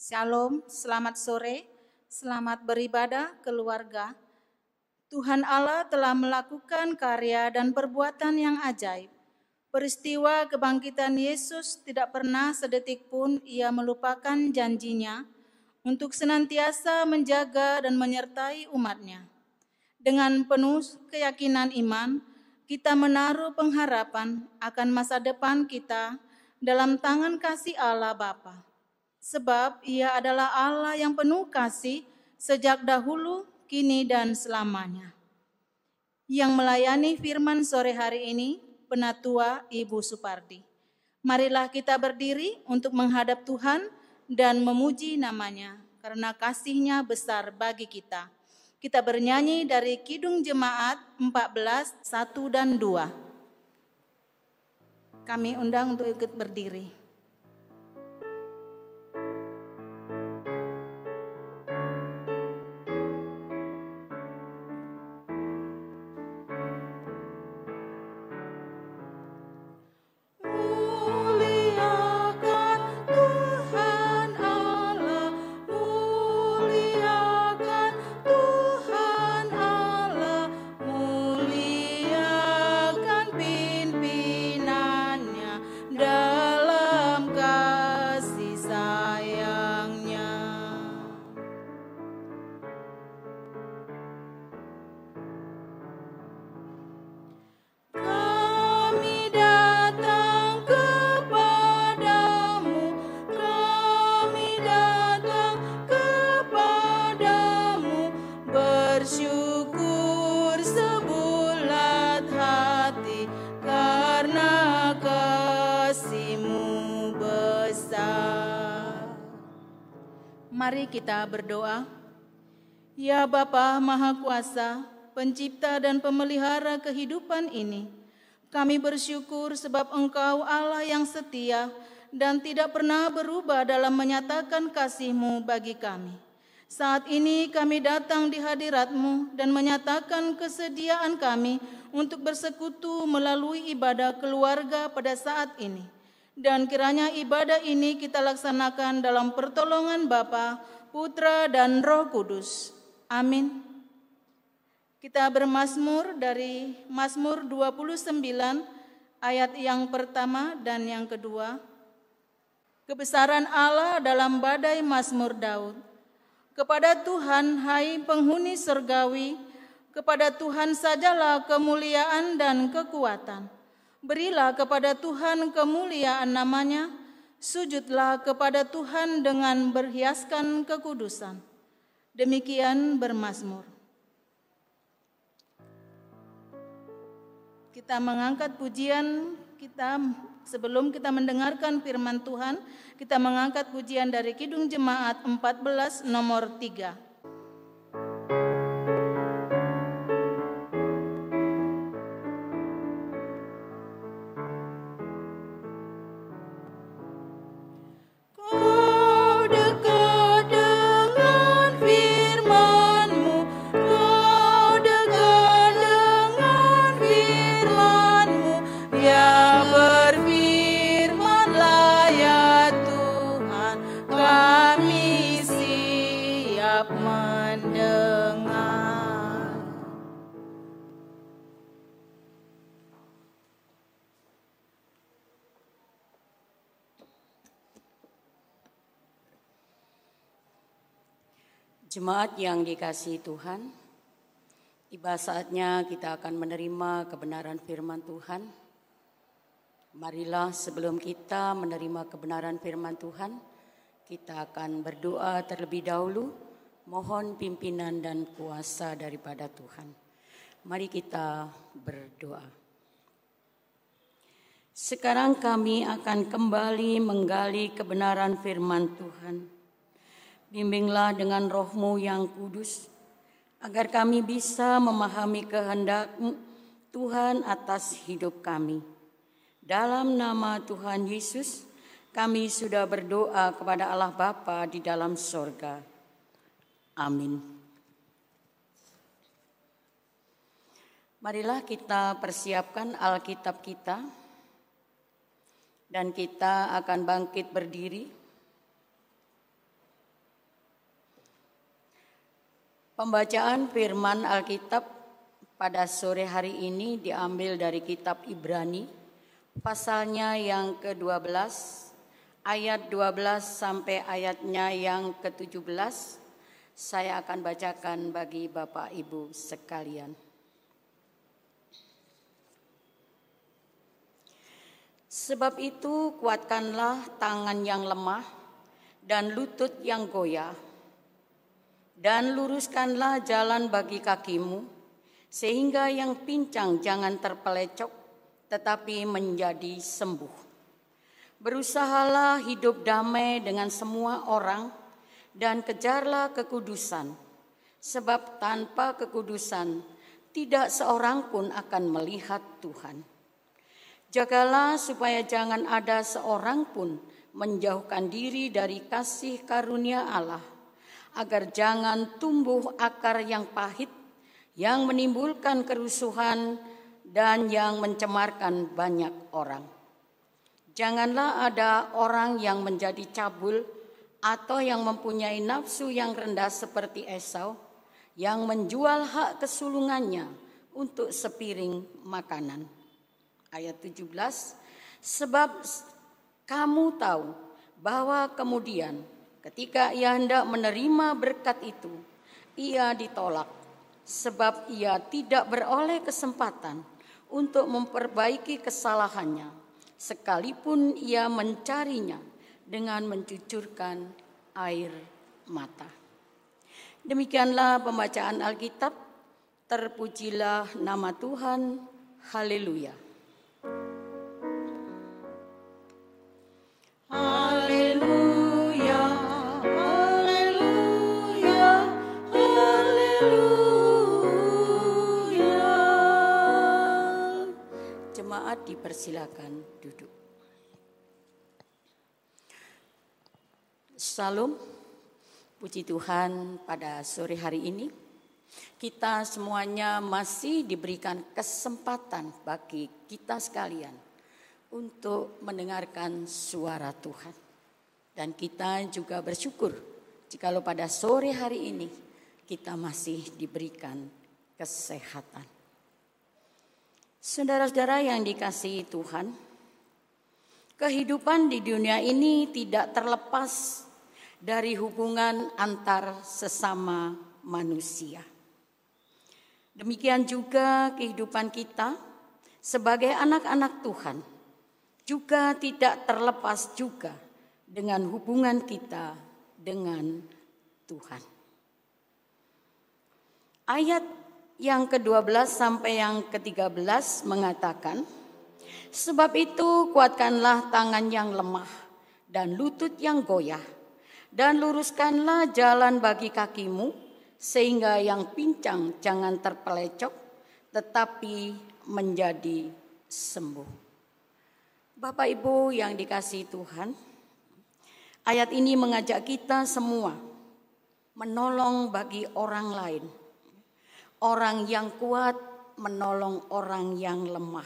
Shalom, selamat sore, selamat beribadah keluarga. Tuhan Allah telah melakukan karya dan perbuatan yang ajaib. Peristiwa kebangkitan Yesus tidak pernah sedetik pun ia melupakan janjinya untuk senantiasa menjaga dan menyertai umatnya. Dengan penuh keyakinan iman, kita menaruh pengharapan akan masa depan kita dalam tangan kasih Allah Bapa. Sebab ia adalah Allah yang penuh kasih sejak dahulu, kini, dan selamanya. Yang melayani firman sore hari ini, Penatua Ibu Supardi. Marilah kita berdiri untuk menghadap Tuhan dan memuji namanya, karena kasih-Nya besar bagi kita. Kita bernyanyi dari Kidung Jemaat 14, 1 dan 2. Kami undang untuk ikut berdiri. Mari kita berdoa. Ya Bapa Maha Kuasa, Pencipta dan Pemelihara kehidupan ini, kami bersyukur sebab Engkau Allah yang setia dan tidak pernah berubah dalam menyatakan kasih-Mu bagi kami. Saat ini kami datang di hadirat-Mu dan menyatakan kesediaan kami untuk bersekutu melalui ibadah keluarga pada saat ini. Dan kiranya ibadah ini kita laksanakan dalam pertolongan Bapa, Putra, dan Roh Kudus. Amin. Kita bermazmur dari Mazmur 29 ayat yang pertama dan yang kedua. Kebesaran Allah dalam badai Mazmur Daud. Kepada Tuhan, hai penghuni surgawi, kepada Tuhan sajalah kemuliaan dan kekuatan. Berilah kepada Tuhan kemuliaan namanya, sujudlah kepada Tuhan dengan berhiaskan kekudusan. Demikian bermazmur. Kita mengangkat pujian kita sebelum kita mendengarkan firman Tuhan, kita mengangkat pujian dari Kidung Jemaat 14 nomor 3. Jemaat yang dikasihi Tuhan, tiba saatnya kita akan menerima kebenaran firman Tuhan. Marilah sebelum kita menerima kebenaran firman Tuhan, kita akan berdoa terlebih dahulu, mohon pimpinan dan kuasa daripada Tuhan. Mari kita berdoa. Sekarang kami akan kembali menggali kebenaran firman Tuhan. Bimbinglah dengan Roh-Mu yang kudus, agar kami bisa memahami kehendak-Mu, Tuhan, atas hidup kami. Dalam nama Tuhan Yesus, kami sudah berdoa kepada Allah Bapa di dalam sorga. Amin. Marilah kita persiapkan Alkitab kita, dan kita akan bangkit berdiri. Pembacaan firman Alkitab pada sore hari ini diambil dari kitab Ibrani, pasalnya yang ke-12, ayat 12 sampai ayatnya yang ke-17. Saya akan bacakan bagi Bapak Ibu sekalian. Sebab itu kuatkanlah tangan yang lemah dan lutut yang goyah, dan luruskanlah jalan bagi kakimu, sehingga yang pincang jangan terpelecok, tetapi menjadi sembuh. Berusahalah hidup damai dengan semua orang, dan kejarlah kekudusan, sebab tanpa kekudusan tidak seorang pun akan melihat Tuhan. Jagalah supaya jangan ada seorang pun menjauhkan diri dari kasih karunia Allah, agar jangan tumbuh akar yang pahit, yang menimbulkan kerusuhan dan yang mencemarkan banyak orang. Janganlah ada orang yang menjadi cabul atau yang mempunyai nafsu yang rendah seperti Esau, yang menjual hak kesulungannya untuk sepiring makanan. Ayat 17, sebab kamu tahu bahwa kemudian ketika ia hendak menerima berkat itu, ia ditolak, sebab ia tidak beroleh kesempatan untuk memperbaiki kesalahannya, sekalipun ia mencarinya dengan mencucurkan air mata. Demikianlah pembacaan Alkitab. Terpujilah nama Tuhan. Haleluya. Haleluya, haleluya, haleluya. Jemaat dipersilakan duduk. Salam, puji Tuhan, pada sore hari ini kita semuanya masih diberikan kesempatan bagi kita sekalian untuk mendengarkan suara Tuhan. Dan kita juga bersyukur jikalau pada sore hari ini kita masih diberikan kesehatan. Saudara-saudara yang dikasihi Tuhan, kehidupan di dunia ini tidak terlepas dari hubungan antar sesama manusia. Demikian juga kehidupan kita sebagai anak-anak Tuhan juga tidak terlepas juga dengan hubungan kita dengan Tuhan. Ayat yang ke-12 sampai yang ke-13 mengatakan, sebab itu kuatkanlah tangan yang lemah dan lutut yang goyah, dan luruskanlah jalan bagi kakimu, sehingga yang pincang jangan terpelecok, tetapi menjadi sembuh. Bapak Ibu yang dikasihi Tuhan, ayat ini mengajak kita semua menolong bagi orang lain. Orang yang kuat menolong orang yang lemah.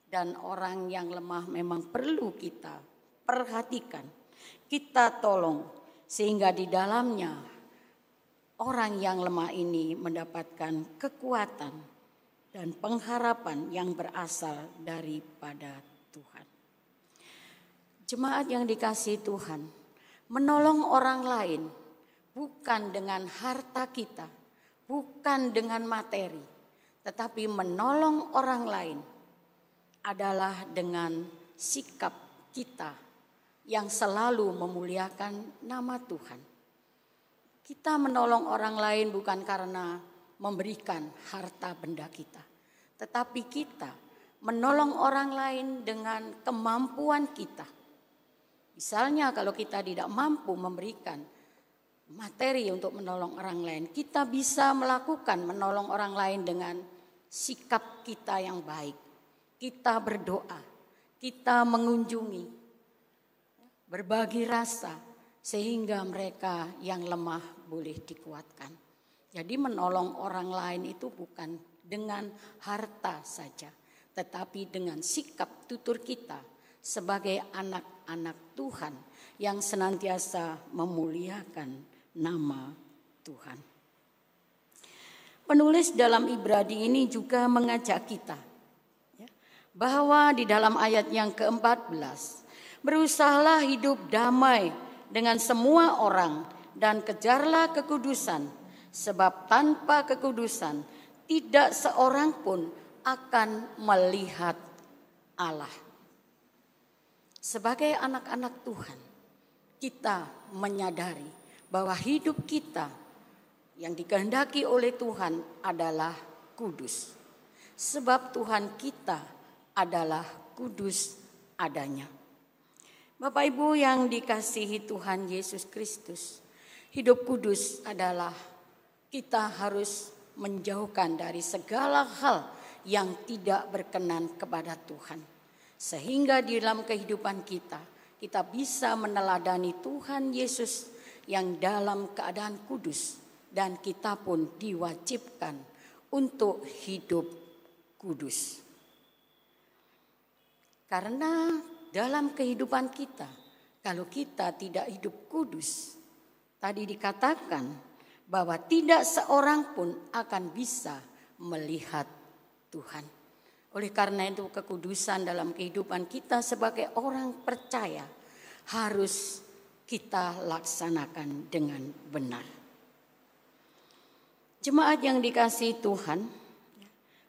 Dan orang yang lemah memang perlu kita perhatikan, kita tolong, sehingga di dalamnya orang yang lemah ini mendapatkan kekuatan dan pengharapan yang berasal daripada Tuhan. Jemaat yang dikasihi Tuhan, menolong orang lain bukan dengan harta kita, bukan dengan materi, tetapi menolong orang lain adalah dengan sikap kita yang selalu memuliakan nama Tuhan. Kita menolong orang lain bukan karena memberikan harta benda kita, tetapi kita menolong orang lain dengan kemampuan kita. Misalnya kalau kita tidak mampu memberikan materi untuk menolong orang lain, kita bisa melakukan menolong orang lain dengan sikap kita yang baik. Kita berdoa, kita mengunjungi, berbagi rasa, sehingga mereka yang lemah boleh dikuatkan. Jadi menolong orang lain itu bukan dengan harta saja, tetapi dengan sikap tutur kita sebagai anak-anak Tuhan yang senantiasa memuliakan nama Tuhan. Penulis dalam Ibrani ini juga mengajak kita bahwa di dalam ayat yang ke-14, berusahalah hidup damai dengan semua orang dan kejarlah kekudusan, sebab tanpa kekudusan tidak seorang pun akan melihat Allah. Sebagai anak-anak Tuhan, kita menyadari bahwa hidup kita yang dikehendaki oleh Tuhan adalah kudus. Sebab Tuhan kita adalah kudus adanya. Bapak Ibu yang dikasihi Tuhan Yesus Kristus, hidup kudus adalah kita harus menjauhkan dari segala hal yang tidak berkenan kepada Tuhan. Sehingga di dalam kehidupan kita bisa meneladani Tuhan Yesus yang dalam keadaan kudus, dan kita pun diwajibkan untuk hidup kudus. Karena dalam kehidupan kita, kalau kita tidak hidup kudus, tadi dikatakan bahwa tidak seorang pun akan bisa melihat Tuhan. Oleh karena itu kekudusan dalam kehidupan kita sebagai orang percaya harus kita laksanakan dengan benar. Jemaat yang dikasihi Tuhan,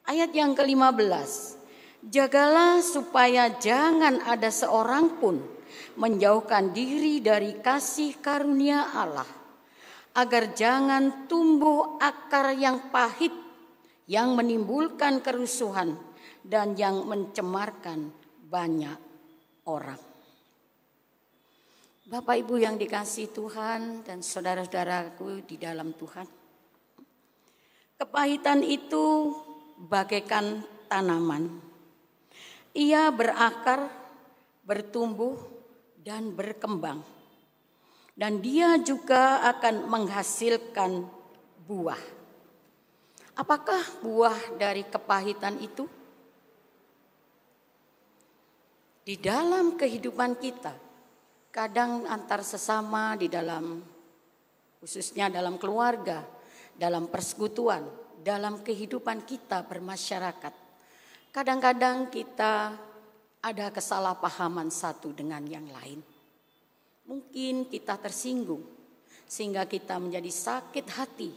ayat yang ke-15. Jagalah supaya jangan ada seorang pun menjauhkan diri dari kasih karunia Allah, agar jangan tumbuh akar yang pahit yang menimbulkan kerusuhan dan yang mencemarkan banyak orang. Bapak Ibu yang dikasihi Tuhan dan saudara-saudaraku di dalam Tuhan, kepahitan itu bagaikan tanaman. Ia berakar, bertumbuh, dan berkembang. Dan dia juga akan menghasilkan buah. Apakah buah dari kepahitan itu? Di dalam kehidupan kita, kadang antar sesama di dalam, khususnya dalam keluarga, dalam persekutuan, dalam kehidupan kita bermasyarakat, kadang-kadang kita ada kesalahpahaman satu dengan yang lain. Mungkin kita tersinggung sehingga kita menjadi sakit hati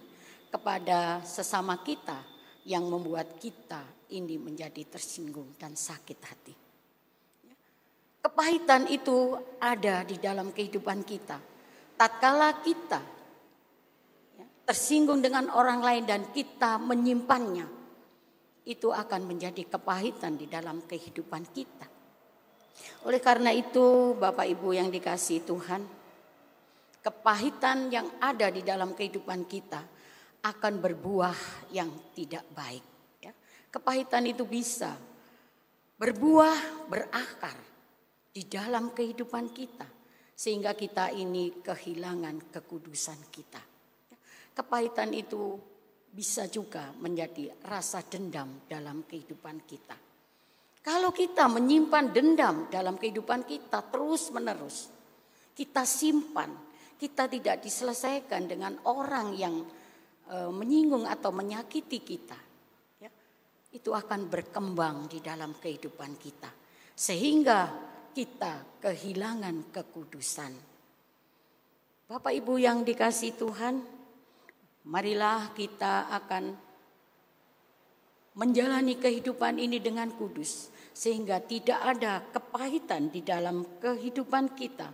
kepada sesama kita yang membuat kita ini menjadi tersinggung dan sakit hati. Kepahitan itu ada di dalam kehidupan kita. Tatkala kita tersinggung dengan orang lain dan kita menyimpannya, itu akan menjadi kepahitan di dalam kehidupan kita. Oleh karena itu, Bapak Ibu yang dikasihi Tuhan, kepahitan yang ada di dalam kehidupan kita akan berbuah yang tidak baik. Kepahitan itu bisa berbuah, berakar di dalam kehidupan kita, sehingga kita ini kehilangan kekudusan kita. Kepahitan itu bisa juga menjadi rasa dendam dalam kehidupan kita. Kalau kita menyimpan dendam dalam kehidupan kita terus menerus, kita simpan, kita tidak diselesaikan dengan orang yang menyinggung atau menyakiti kita, itu akan berkembang di dalam kehidupan kita, sehingga kita kehilangan kekudusan. Bapak Ibu yang dikasihi Tuhan, marilah kita akan menjalani kehidupan ini dengan kudus, sehingga tidak ada kepahitan di dalam kehidupan kita,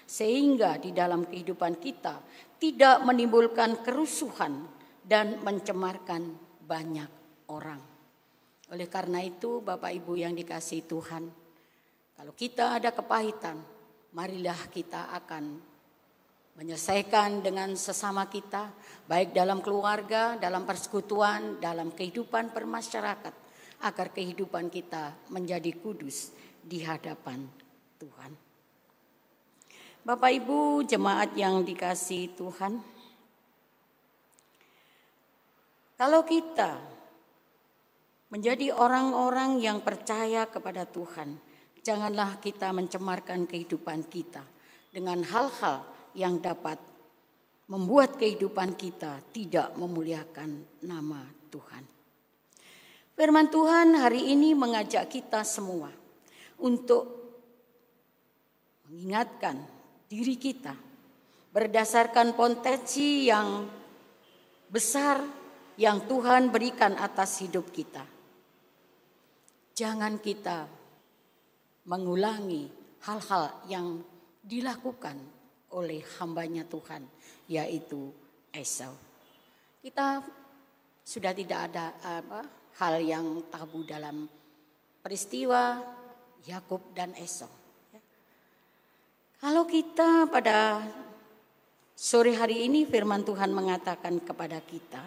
sehingga di dalam kehidupan kita tidak menimbulkan kerusuhan dan mencemarkan banyak orang. Oleh karena itu, Bapak Ibu yang dikasihi Tuhan, kalau kita ada kepahitan, marilah kita akan menyelesaikan dengan sesama kita, baik dalam keluarga, dalam persekutuan, dalam kehidupan bermasyarakat, agar kehidupan kita menjadi kudus di hadapan Tuhan. Bapak Ibu jemaat yang dikasihi Tuhan, kalau kita menjadi orang-orang yang percaya kepada Tuhan, janganlah kita mencemarkan kehidupan kita dengan hal-hal yang dapat membuat kehidupan kita tidak memuliakan nama Tuhan. Firman Tuhan hari ini mengajak kita semua untuk mengingatkan diri kita berdasarkan potensi yang besar yang Tuhan berikan atas hidup kita. Jangan kita mengulangi hal-hal yang dilakukan oleh hambanya Tuhan, yaitu Esau. Kita sudah tidak ada hal yang tabu dalam peristiwa Yakub dan Esau. Kalau kita pada sore hari ini firman Tuhan mengatakan kepada kita,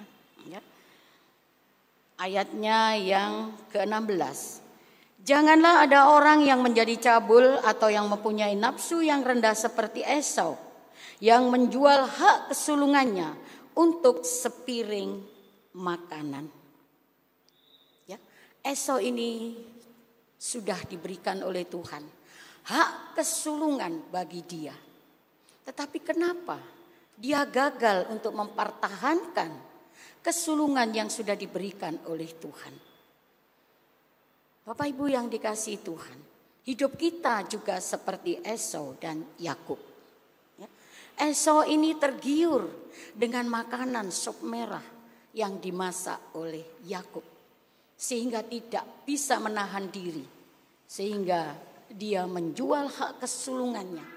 ayatnya yang ke-16. Janganlah ada orang yang menjadi cabul atau yang mempunyai nafsu yang rendah seperti Esau, yang menjual hak kesulungannya untuk sepiring makanan. Ya, Esau ini sudah diberikan oleh Tuhan hak kesulungan bagi dia. Tetapi kenapa dia gagal untuk mempertahankan kesulungan yang sudah diberikan oleh Tuhan? Bapak Ibu yang dikasihi Tuhan, hidup kita juga seperti Esau dan Yakub. Esau ini tergiur dengan makanan sop merah yang dimasak oleh Yakub, sehingga tidak bisa menahan diri, sehingga dia menjual hak kesulungannya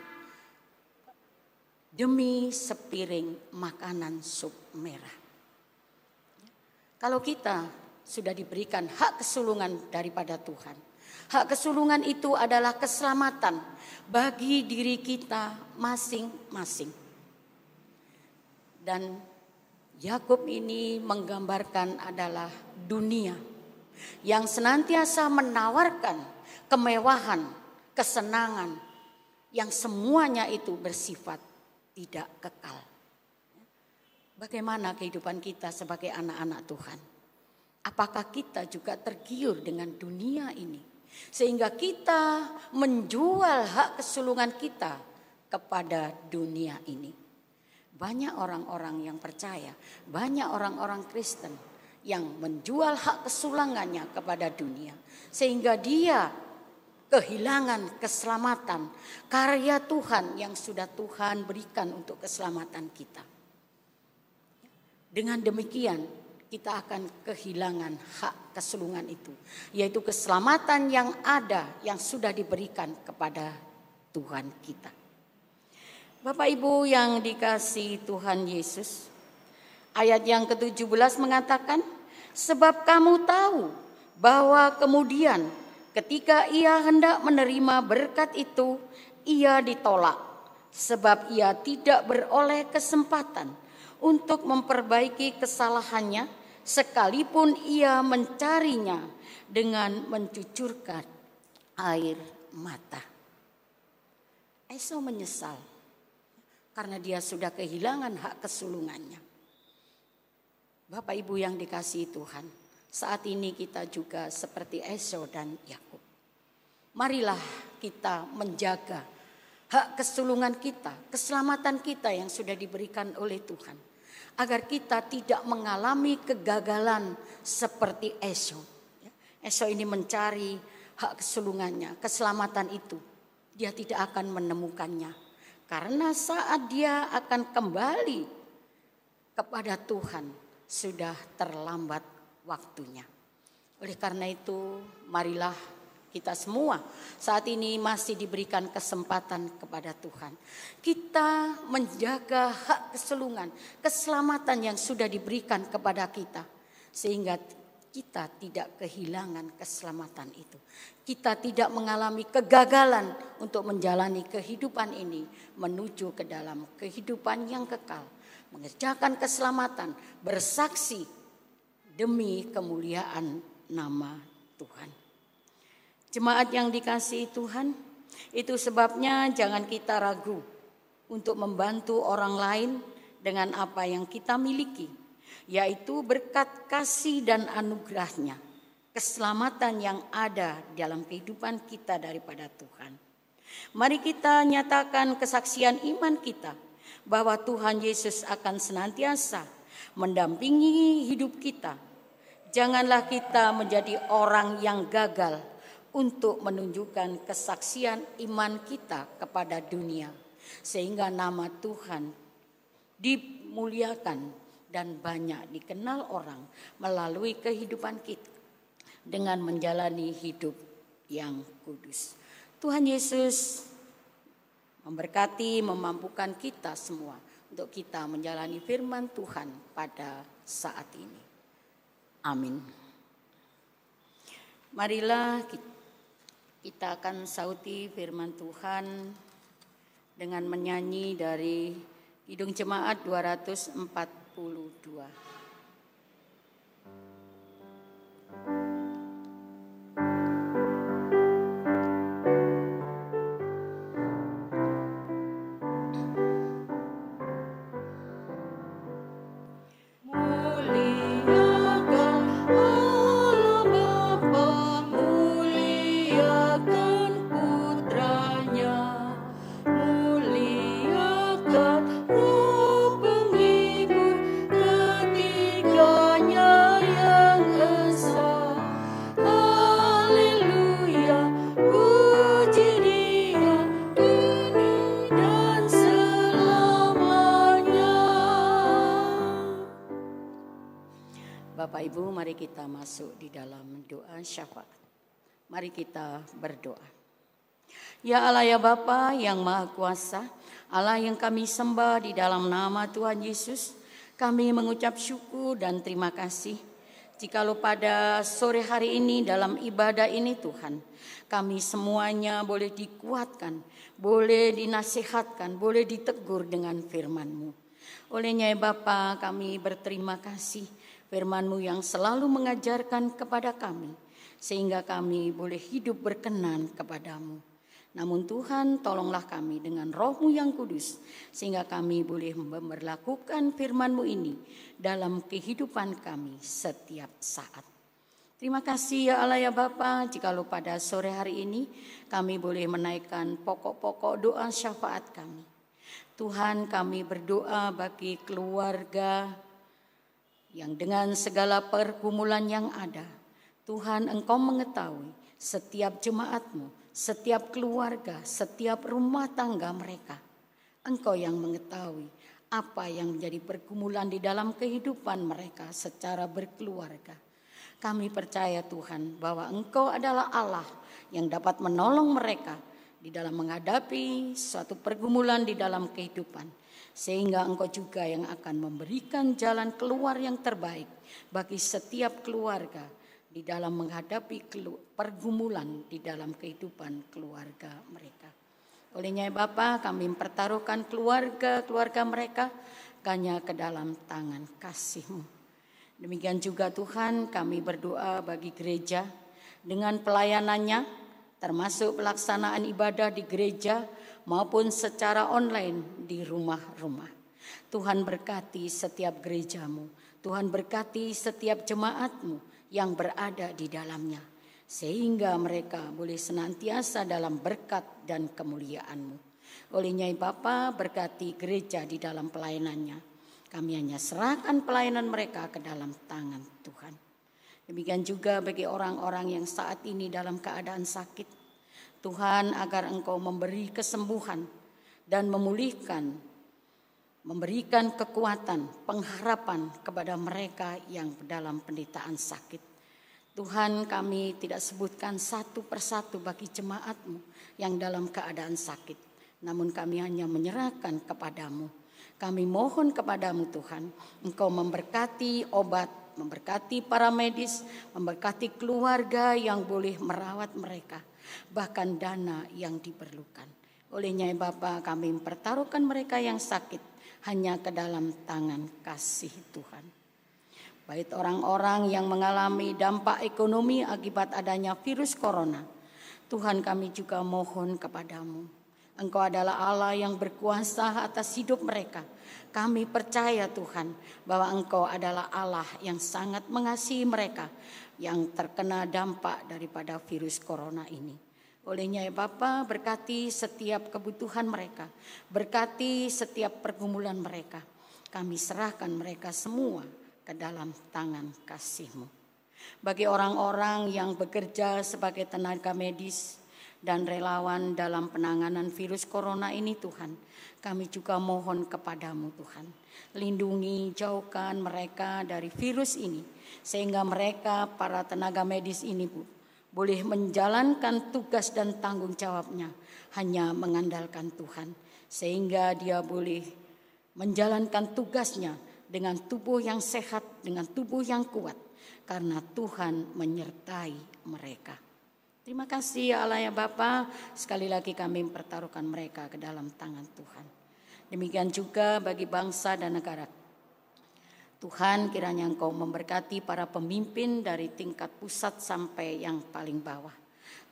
demi sepiring makanan sup merah. Kalau kita sudah diberikan hak kesulungan daripada Tuhan, hak kesulungan itu adalah keselamatan bagi diri kita masing-masing. Dan Yakub ini menggambarkan adalah dunia yang senantiasa menawarkan kemewahan, kesenangan yang semuanya itu bersifat tidak kekal. Bagaimana kehidupan kita sebagai anak-anak Tuhan? Apakah kita juga tergiur dengan dunia ini sehingga kita menjual hak kesulungan kita kepada dunia ini? Banyak orang-orang yang percaya, banyak orang-orang Kristen yang menjual hak kesulungannya kepada dunia sehingga dia kehilangan keselamatan, karya Tuhan yang sudah Tuhan berikan untuk keselamatan kita. Dengan demikian kita akan kehilangan hak kesulungan itu, yaitu keselamatan yang ada, yang sudah diberikan kepada Tuhan kita. Bapak Ibu yang dikasihi Tuhan Yesus, ayat yang ke-17 mengatakan, sebab kamu tahu bahwa kemudian ketika ia hendak menerima berkat itu, ia ditolak, sebab ia tidak beroleh kesempatan untuk memperbaiki kesalahannya, sekalipun ia mencarinya dengan mencucurkan air mata. Esau menyesal karena dia sudah kehilangan hak kesulungannya. Bapak Ibu yang dikasihi Tuhan, saat ini kita juga seperti Esau dan Yakub. Marilah kita menjaga hak kesulungan kita, keselamatan kita yang sudah diberikan oleh Tuhan, agar kita tidak mengalami kegagalan seperti Esau. Esau ini mencari hak kesulungannya, keselamatan itu. Dia tidak akan menemukannya. Karena saat dia akan kembali kepada Tuhan, sudah terlambat waktunya. Oleh karena itu, marilah kita semua saat ini masih diberikan kesempatan kepada Tuhan. Kita menjaga hak kesulungan, keselamatan yang sudah diberikan kepada kita. Sehingga kita tidak kehilangan keselamatan itu. Kita tidak mengalami kegagalan untuk menjalani kehidupan ini menuju ke dalam kehidupan yang kekal. Mengerjakan keselamatan, bersaksi demi kemuliaan nama Tuhan. Jemaat yang dikasihi Tuhan, itu sebabnya jangan kita ragu untuk membantu orang lain dengan apa yang kita miliki, yaitu berkat kasih dan anugerahnya, keselamatan yang ada dalam kehidupan kita daripada Tuhan. Mari kita nyatakan kesaksian iman kita bahwa Tuhan Yesus akan senantiasa mendampingi hidup kita. Janganlah kita menjadi orang yang gagal untuk menunjukkan kesaksian iman kita kepada dunia, sehingga nama Tuhan dimuliakan dan banyak dikenal orang melalui kehidupan kita dengan menjalani hidup yang kudus. Tuhan Yesus memberkati, memampukan kita semua untuk kita menjalani firman Tuhan pada saat ini. Amin. Marilah kita akan sauti firman Tuhan dengan menyanyi dari Kidung Jemaat 242. Bapak Ibu, mari kita masuk di dalam doa syafaat. Mari kita berdoa. Ya Allah ya Bapa yang Maha Kuasa, Allah yang kami sembah di dalam nama Tuhan Yesus, kami mengucap syukur dan terima kasih. Jikalau pada sore hari ini dalam ibadah ini Tuhan, kami semuanya boleh dikuatkan, boleh dinasihatkan, boleh ditegur dengan firman-Mu. Olehnya ya Bapa, kami berterima kasih firman-Mu yang selalu mengajarkan kepada kami, sehingga kami boleh hidup berkenan kepadamu. Namun Tuhan, tolonglah kami dengan Roh-Mu yang kudus, sehingga kami boleh memperlakukan firman-Mu ini dalam kehidupan kami setiap saat. Terima kasih ya Allah ya Bapa, jikalau pada sore hari ini kami boleh menaikkan pokok-pokok doa syafaat kami. Tuhan, kami berdoa bagi keluarga yang dengan segala pergumulan yang ada, Tuhan Engkau mengetahui setiap jemaat-Mu, setiap keluarga, setiap rumah tangga mereka. Engkau yang mengetahui apa yang menjadi pergumulan di dalam kehidupan mereka secara berkeluarga. Kami percaya Tuhan bahwa Engkau adalah Allah yang dapat menolong mereka di dalam menghadapi suatu pergumulan di dalam kehidupan. Sehingga Engkau juga yang akan memberikan jalan keluar yang terbaik bagi setiap keluarga di dalam menghadapi pergumulan di dalam kehidupan keluarga mereka. Olehnya Bapa, kami mempertaruhkan keluarga mereka hanya ke dalam tangan kasih-Mu. Demikian juga Tuhan, kami berdoa bagi gereja dengan pelayanannya, termasuk pelaksanaan ibadah di gereja maupun secara online di rumah-rumah. Tuhan berkati setiap gereja-Mu, Tuhan berkati setiap jemaat-Mu yang berada di dalamnya, sehingga mereka boleh senantiasa dalam berkat dan kemuliaan-Mu. Olehnya Bapa, berkati gereja di dalam pelayanannya. Kami hanya serahkan pelayanan mereka ke dalam tangan Tuhan. Demikian juga bagi orang-orang yang saat ini dalam keadaan sakit. Tuhan, agar Engkau memberi kesembuhan dan memulihkan, memberikan kekuatan, pengharapan kepada mereka yang dalam penderitaan sakit. Tuhan, kami tidak sebutkan satu persatu bagi jemaat-Mu yang dalam keadaan sakit, namun kami hanya menyerahkan kepadamu. Kami mohon kepadamu Tuhan, Engkau memberkati obat, memberkati para medis, memberkati keluarga yang boleh merawat mereka, bahkan dana yang diperlukan. Olehnya Bapa, kami mempertaruhkan mereka yang sakit hanya ke dalam tangan kasih Tuhan. Baik orang-orang yang mengalami dampak ekonomi akibat adanya virus corona, Tuhan kami juga mohon kepadamu. Engkau adalah Allah yang berkuasa atas hidup mereka. Kami percaya Tuhan bahwa Engkau adalah Allah yang sangat mengasihi mereka yang terkena dampak daripada virus corona ini. Olehnya ya Bapa, berkati setiap kebutuhan mereka, berkati setiap pergumulan mereka. Kami serahkan mereka semua ke dalam tangan kasih-Mu. Bagi orang-orang yang bekerja sebagai tenaga medis dan relawan dalam penanganan virus corona ini Tuhan, kami juga mohon kepadamu Tuhan. Lindungi, jauhkan mereka dari virus ini, sehingga mereka para tenaga medis ini boleh menjalankan tugas dan tanggung jawabnya hanya mengandalkan Tuhan. Sehingga dia boleh menjalankan tugasnya dengan tubuh yang sehat, dengan tubuh yang kuat. Karena Tuhan menyertai mereka. Terima kasih ya Allah ya Bapa. Sekali lagi kami mempertaruhkan mereka ke dalam tangan Tuhan. Demikian juga bagi bangsa dan negara. Tuhan, kiranya Engkau memberkati para pemimpin dari tingkat pusat sampai yang paling bawah.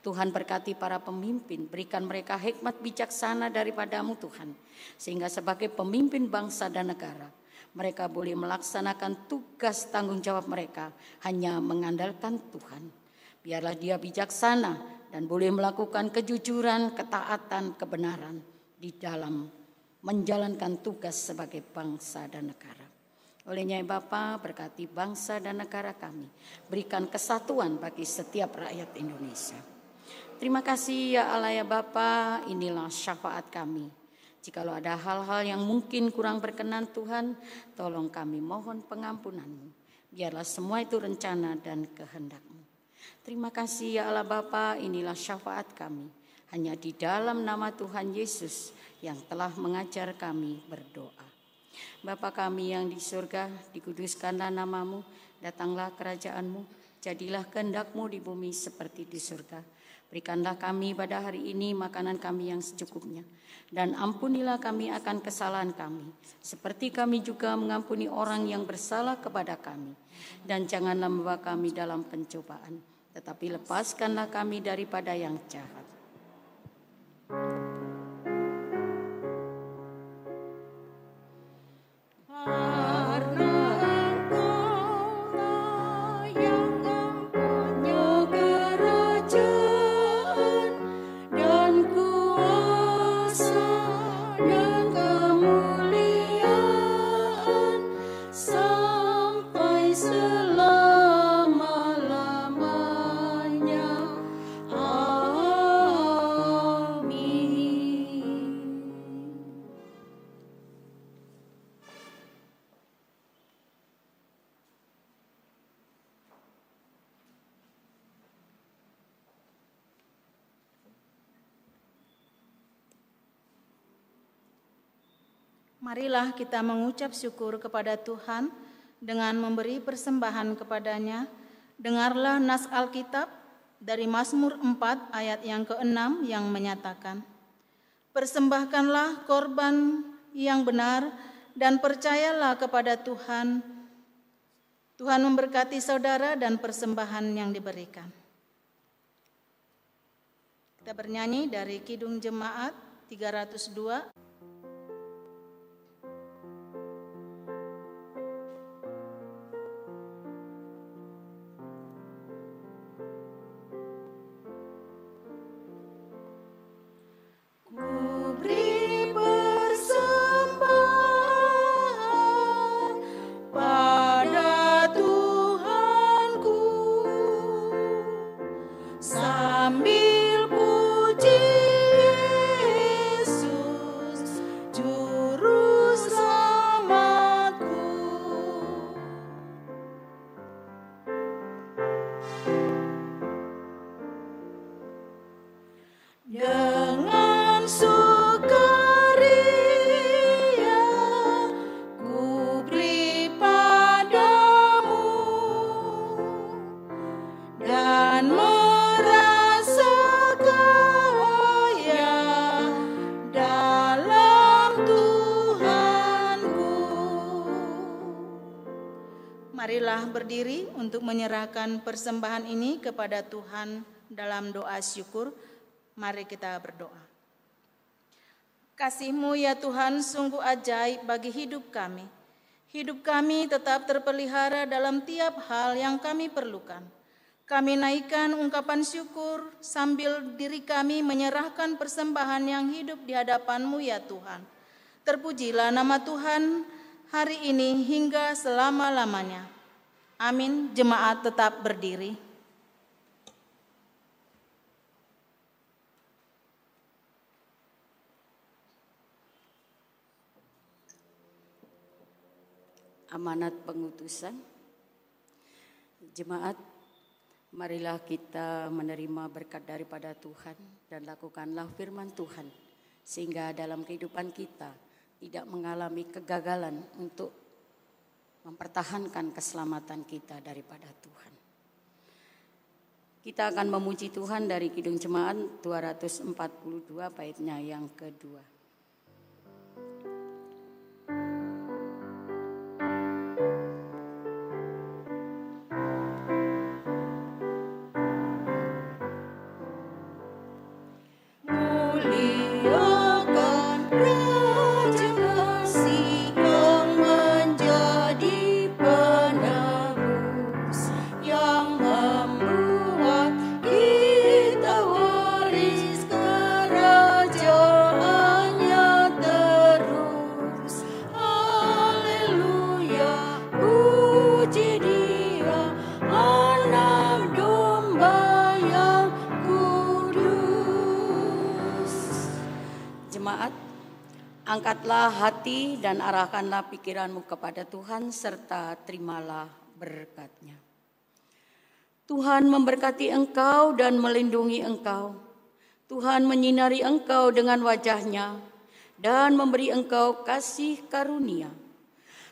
Tuhan, berkati para pemimpin, berikan mereka hikmat bijaksana daripadamu Tuhan. Sehingga sebagai pemimpin bangsa dan negara, mereka boleh melaksanakan tugas tanggung jawab mereka hanya mengandalkan Tuhan. Biarlah dia bijaksana dan boleh melakukan kejujuran, ketaatan, kebenaran di dalam menjalankan tugas sebagai bangsa dan negara. Olehnya Bapa, berkati bangsa dan negara kami. Berikan kesatuan bagi setiap rakyat Indonesia. Terima kasih ya Allah ya Bapa, inilah syafaat kami. Jikalau ada hal-hal yang mungkin kurang berkenan Tuhan, tolong kami mohon pengampunan-Mu. Biarlah semua itu rencana dan kehendak-Mu. Terima kasih ya Allah Bapa, inilah syafaat kami. Hanya di dalam nama Tuhan Yesus yang telah mengajar kami berdoa. Bapa kami yang di surga, dikuduskanlah nama-Mu, datanglah kerajaan-Mu, jadilah kehendak-Mu di bumi seperti di surga. Berikanlah kami pada hari ini makanan kami yang secukupnya, dan ampunilah kami akan kesalahan kami, seperti kami juga mengampuni orang yang bersalah kepada kami. Dan janganlah membawa kami dalam pencobaan, tetapi lepaskanlah kami daripada yang jahat. Marilah kita mengucap syukur kepada Tuhan dengan memberi persembahan kepadanya. Dengarlah nas Alkitab dari Mazmur 4 ayat yang ke-6 yang menyatakan, persembahkanlah korban yang benar dan percayalah kepada Tuhan. Tuhan memberkati saudara dan persembahan yang diberikan. Kita bernyanyi dari Kidung Jemaat 302. Marilah berdiri untuk menyerahkan persembahan ini kepada Tuhan dalam doa syukur. Mari kita berdoa. Kasih-Mu ya Tuhan sungguh ajaib bagi hidup kami. Hidup kami tetap terpelihara dalam tiap hal yang kami perlukan. Kami naikkan ungkapan syukur sambil diri kami menyerahkan persembahan yang hidup di hadapan-Mu ya Tuhan. Terpujilah nama Tuhan hari ini hingga selama-lamanya. Amin. Jemaat tetap berdiri. Amanat pengutusan. Jemaat, marilah kita menerima berkat daripada Tuhan dan lakukanlah firman Tuhan, sehingga dalam kehidupan kita tidak mengalami kegagalan untuk mempertahankan keselamatan kita daripada Tuhan. Kita akan memuji Tuhan dari Kidung Jemaat 242 baitnya yang kedua. Angkatlah hati dan arahkanlah pikiranmu kepada Tuhan serta terimalah berkat-Nya. Tuhan memberkati engkau dan melindungi engkau. Tuhan menyinari engkau dengan wajah-Nya dan memberi engkau kasih karunia.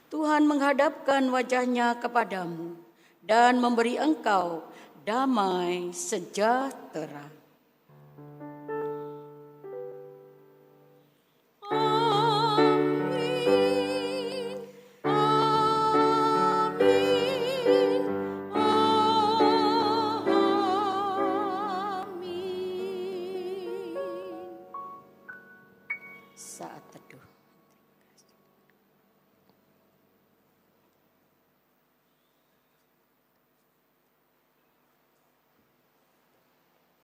Tuhan menghadapkan wajah-Nya kepadamu dan memberi engkau damai sejahtera.